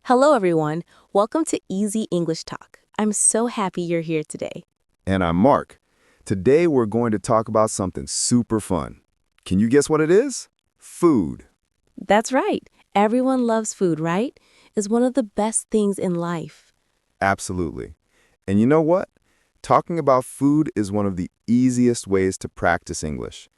Hello, everyone. Welcome to Easy English Talk. I'm so happy you're here today. And I'm Mark. Today we're going to talk about something super fun. Can you guess what it is? Food. That's right. Everyone loves food, right? It's one of the best things in life. Absolutely. And you know what? Talking about food is one of the easiest ways to practice English.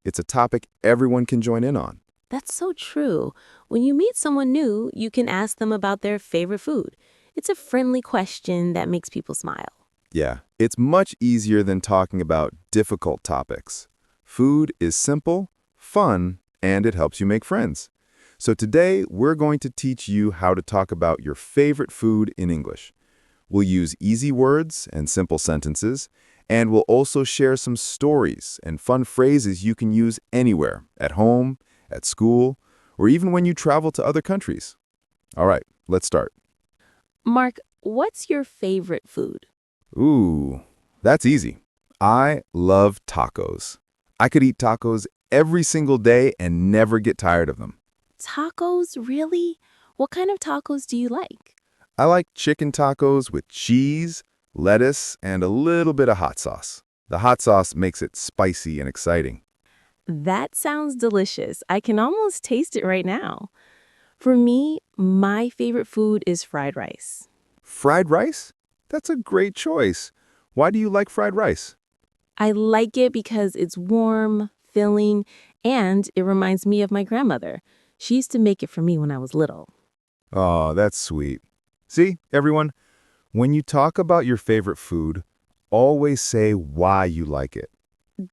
It's a topic everyone can join in on. That's so true. When you meet someone new, you can ask them about their favorite food. It's a friendly question that makes people smile. Yeah, it's much easier than talking about difficult topics. Food is simple, fun, and it helps you make friends. So today, we're going to teach you how to talk about your favorite food in English. We'll use easy words and simple sentences, and we'll also share some stories and fun phrases you can use anywhere, at home, at school, or even when you travel to other countries. All right, let's start. Mark, what's your favorite food? Ooh, that's easy. I love tacos. I could eat tacos every single day and never get tired of them. Tacos, really? What kind of tacos do you like? I like chicken tacos with cheese, lettuce, and a little bit of hot sauce. The hot sauce makes it spicy and exciting. That sounds delicious. I can almost taste it right now. For me, my favorite food is fried rice. Fried rice? That's a great choice. Why do you like fried rice? I like it because it's warm, filling, and it reminds me of my grandmother. She used to make it for me when I was little. Oh, that's sweet. See, everyone, when you talk about your favorite food, always say why you like it.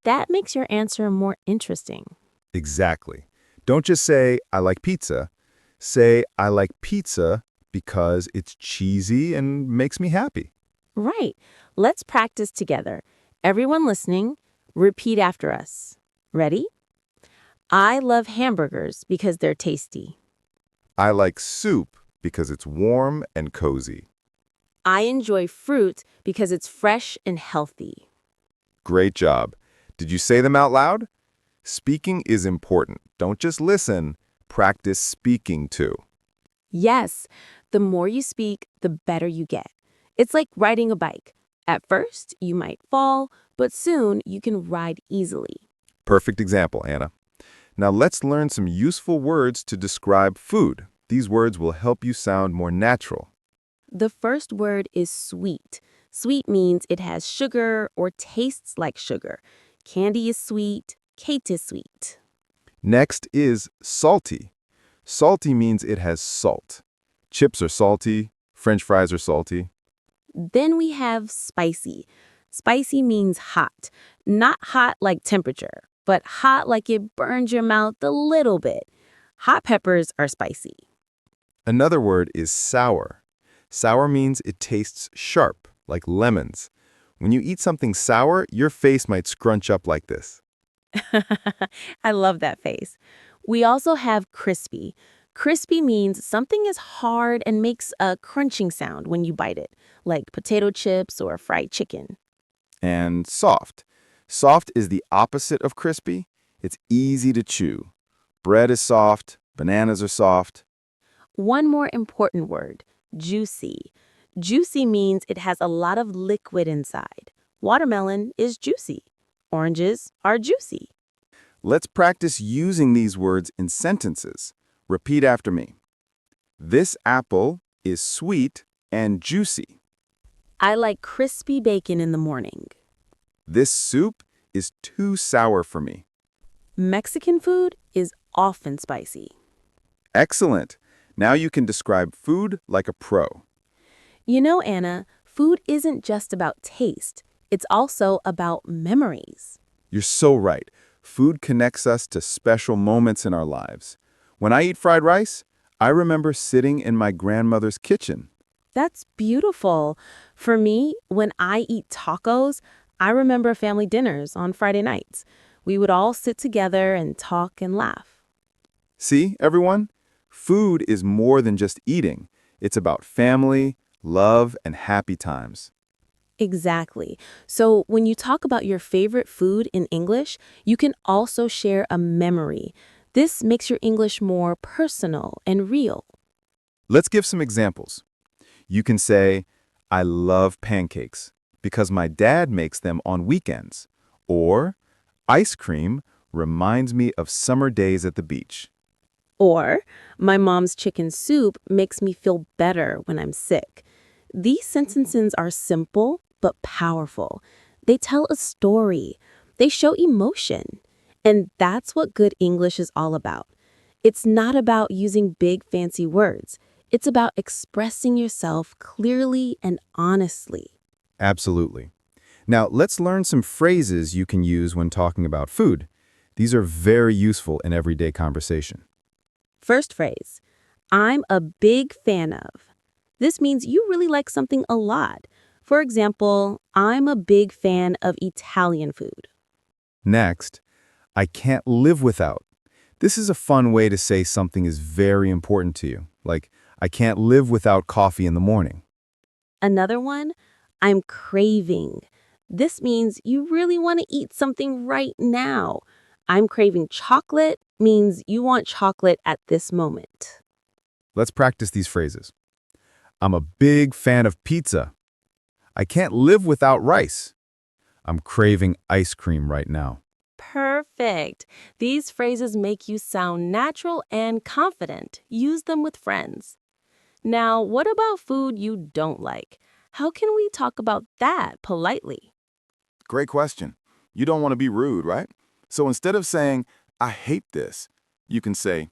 That makes your answer more interesting. Exactly. Don't just say, I like pizza. Say, I like pizza because it's cheesy and makes me happy. Right. Let's practice together. Everyone listening, repeat after us. Ready? I love hamburgers because they're tasty. I like soup because it's warm and cozy. I enjoy fruit because it's fresh and healthy. Great job. Did you say them out loud? Speaking is important. Don't just listen. Practice speaking too. Yes, the more you speak, the better you get. It's like riding a bike. At first, you might fall, but soon you can ride easily. Perfect example, Anna. Now let's learn some useful words to describe food. These words will help you sound more natural. The first word is sweet. Sweet means it has sugar or tastes like sugar. Candy is sweet, cake is sweet. Next is salty. Salty means it has salt. Chips are salty, French fries are salty. Then we have spicy. Spicy means hot. Not hot like temperature, but hot like it burns your mouth a little bit. Hot peppers are spicy. Another word is sour. Sour means it tastes sharp, like lemons. When you eat something sour, your face might scrunch up like this. I love that face. We also have crispy. Crispy means something is hard and makes a crunching sound when you bite it, like potato chips or fried chicken. And soft. Soft is the opposite of crispy. It's easy to chew. Bread is soft, bananas are soft. One more important word, juicy. Juicy means it has a lot of liquid inside. Watermelon is juicy. Oranges are juicy. Let's practice using these words in sentences. Repeat after me. This apple is sweet and juicy. I like crispy bacon in the morning. This soup is too sour for me. Mexican food is often spicy. Excellent. Now you can describe food like a pro. You know, Anna, food isn't just about taste. It's also about memories. You're so right. Food connects us to special moments in our lives. When I eat fried rice, I remember sitting in my grandmother's kitchen. That's beautiful. For me, when I eat tacos, I remember family dinners on Friday nights. We would all sit together and talk and laugh. See, everyone? Food is more than just eating. It's about family, love, and happy times. Exactly. So when you talk about your favorite food in English, you can also share a memory. This makes your English more personal and real. Let's give some examples. You can say, I love pancakes because my dad makes them on weekends. Or, ice cream reminds me of summer days at the beach. Or, my mom's chicken soup makes me feel better when I'm sick. These sentences are simple but powerful. They tell a story. They show emotion. And that's what good English is all about. It's not about using big fancy words. It's about expressing yourself clearly and honestly. Absolutely. Now, let's learn some phrases you can use when talking about food. These are very useful in everyday conversation. First phrase, I'm a big fan of. This means you really like something a lot. For example, I'm a big fan of Italian food. Next, I can't live without. This is a fun way to say something is very important to you, like, I can't live without coffee in the morning. Another one, I'm craving. This means you really want to eat something right now. I'm craving chocolate means you want chocolate at this moment. Let's practice these phrases. I'm a big fan of pizza. I can't live without rice. I'm craving ice cream right now. Perfect. These phrases make you sound natural and confident. Use them with friends. Now, what about food you don't like? How can we talk about that politely? Great question. You don't want to be rude, right? So instead of saying, I hate this, you can say,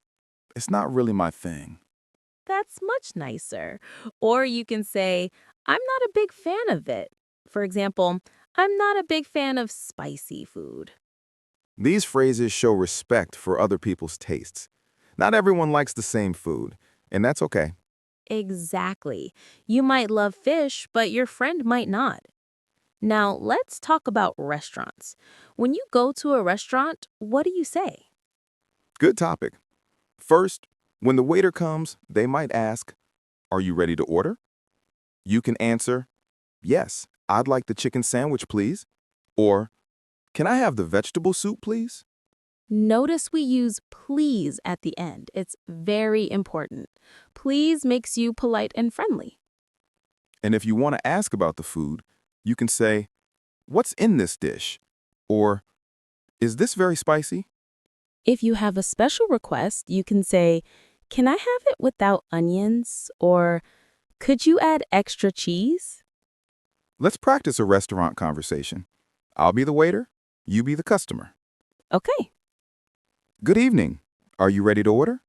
it's not really my thing. That's much nicer. Or you can say, I'm not a big fan of it. For example, I'm not a big fan of spicy food. These phrases show respect for other people's tastes. Not everyone likes the same food, and that's okay. Exactly. You might love fish, but your friend might not. Now, let's talk about restaurants. When you go to a restaurant, what do you say? Good topic. First, when the waiter comes, they might ask, are you ready to order? You can answer, yes, I'd like the chicken sandwich, please. Or, can I have the vegetable soup, please? Notice we use please at the end. It's very important. Please makes you polite and friendly. And if you want to ask about the food, you can say, what's in this dish? Or, is this very spicy? If you have a special request, you can say, can I have it without onions? Or could you add extra cheese? Let's practice a restaurant conversation. I'll be the waiter, you be the customer. Okay. Good evening. Are you ready to order?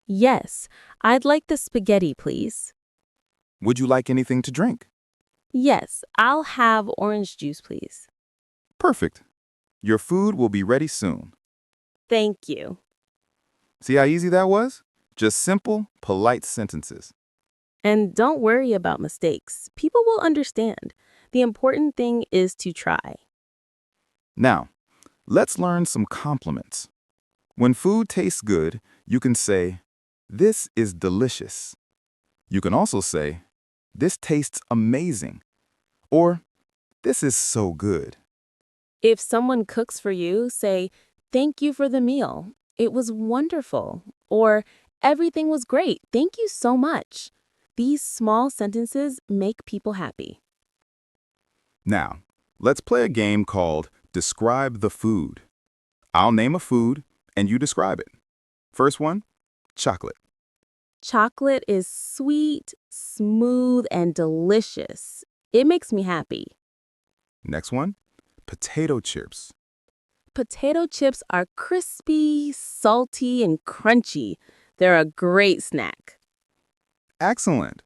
Yes, I'd like the spaghetti, please. Would you like anything to drink? Yes, I'll have orange juice, please. Perfect. Your food will be ready soon. Thank you. See how easy that was? Just simple, polite sentences. And don't worry about mistakes. People will understand. The important thing is to try. Now, let's learn some compliments. When food tastes good, you can say, this is delicious. You can also say, this tastes amazing. Or, this is so good. If someone cooks for you, say, thank you for the meal. It was wonderful. Or, everything was great. Thank you so much. These small sentences make people happy. Now, let's play a game called Describe the Food. I'll name a food, and you describe it. First one, chocolate. Chocolate is sweet, smooth, and delicious. It makes me happy. Next one, potato chips. Potato chips are crispy, salty, and crunchy. They're a great snack. Excellent.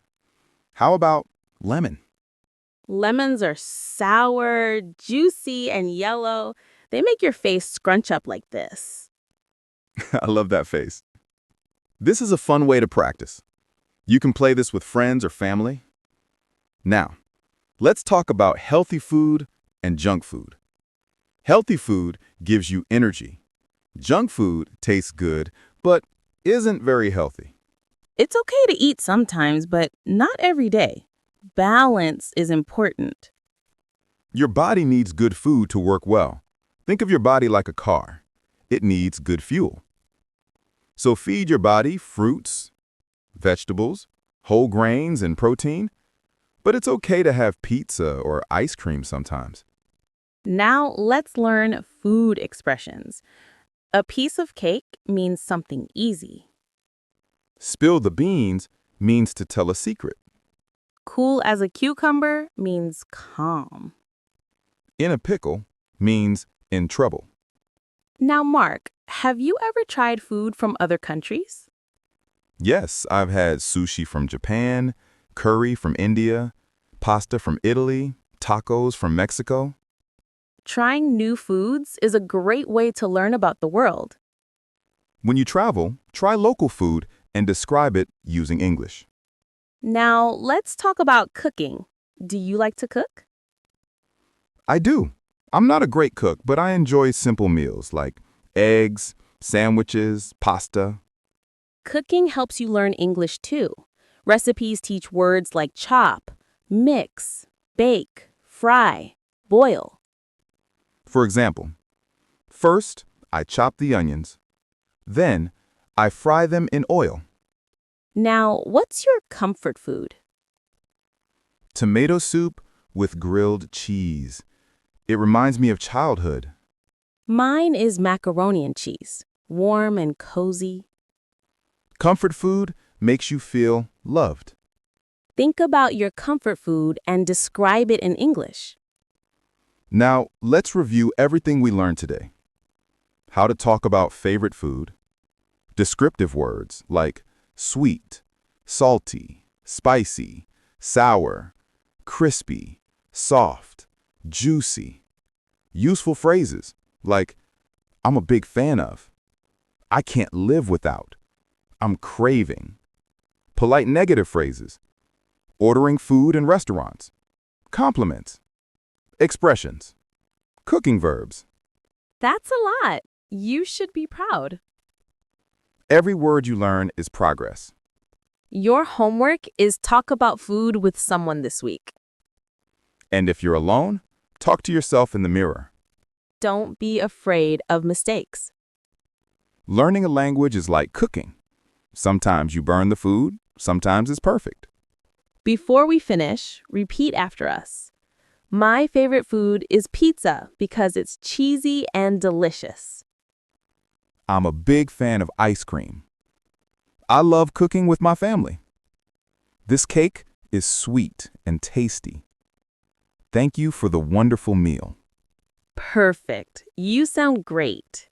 How about lemon? Lemons are sour, juicy, and yellow. They make your face scrunch up like this. I love that face. This is a fun way to practice. You can play this with friends or family. Now, let's talk about healthy food and junk food. Healthy food gives you energy. Junk food tastes good, but isn't very healthy. It's okay to eat sometimes, but not every day. Balance is important. Your body needs good food to work well. Think of your body like a car. It needs good fuel. So feed your body fruits, vegetables, whole grains and protein, but it's okay to have pizza or ice cream sometimes. Now let's learn food expressions. A piece of cake means something easy. Spill the beans means to tell a secret. Cool as a cucumber means calm. In a pickle means in trouble. Now, Mark, have you ever tried food from other countries? Yes, I've had sushi from Japan, curry from India, pasta from Italy, tacos from Mexico. Trying new foods is a great way to learn about the world. When you travel, try local food and describe it using English. Now, let's talk about cooking. Do you like to cook? I do. I'm not a great cook, but I enjoy simple meals like eggs, sandwiches, pasta. Cooking helps you learn English too. Recipes teach words like chop, mix, bake, fry, boil. For example, first, I chop the onions. Then, I fry them in oil. Now, what's your comfort food? Tomato soup with grilled cheese. It reminds me of childhood. Mine is macaroni and cheese, warm and cozy. Comfort food makes you feel loved. Think about your comfort food and describe it in English. Now, let's review everything we learned today. How to talk about favorite food. Descriptive words like sweet, salty, spicy, sour, crispy, soft, juicy. Useful phrases like I'm a big fan of, I can't live without, I'm craving. Polite negative phrases. Ordering food in restaurants. Compliments. Expressions. Cooking verbs. That's a lot. You should be proud. Every word you learn is progress. Your homework is talk about food with someone this week. And if you're alone, talk to yourself in the mirror. Don't be afraid of mistakes. Learning a language is like cooking. Sometimes you burn the food, sometimes it's perfect. Before we finish, repeat after us. My favorite food is pizza because it's cheesy and delicious. I'm a big fan of ice cream. I love cooking with my family. This cake is sweet and tasty. Thank you for the wonderful meal. Perfect. You sound great.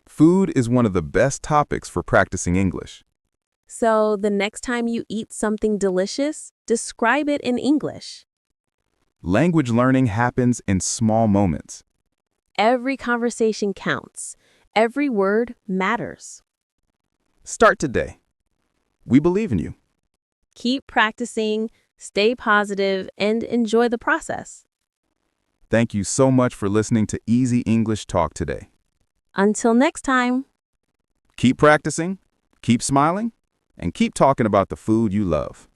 Food is one of the best topics for practicing English. So the next time you eat something delicious, describe it in English. Language learning happens in small moments. Every conversation counts. Every word matters. Start today. We believe in you. Keep practicing, stay positive, and enjoy the process. Thank you so much for listening to Easy English Talk today. Until next time. Keep practicing, keep smiling, and keep talking about the food you love.